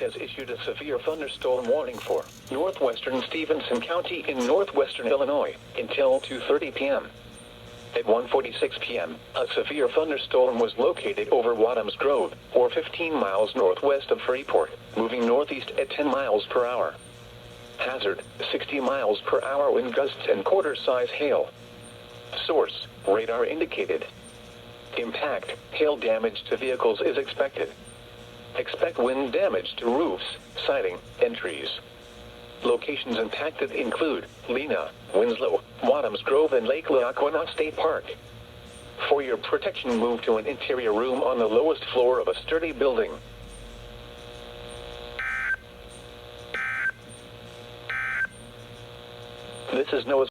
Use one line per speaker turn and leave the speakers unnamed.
has issued a severe thunderstorm warning for northwestern Stevenson County in northwestern Illinois until 2:30 p.m. At 1:46 p.m., a severe thunderstorm was located over Wadham's Grove, or 15 miles northwest of Freeport, moving northeast at 10 miles per hour. Hazard, 60 miles per hour wind gusts and quarter-size hail. Source, radar indicated. Impact, hail damage to vehicles is expected. Expect wind damage to roofs, siding, and trees. Locations impacted include Lena, Winslow, Wadham's Grove, and Lake Lackawanna State Park. For your protection, move to an interior room on the lowest floor of a sturdy building. This is NOAA's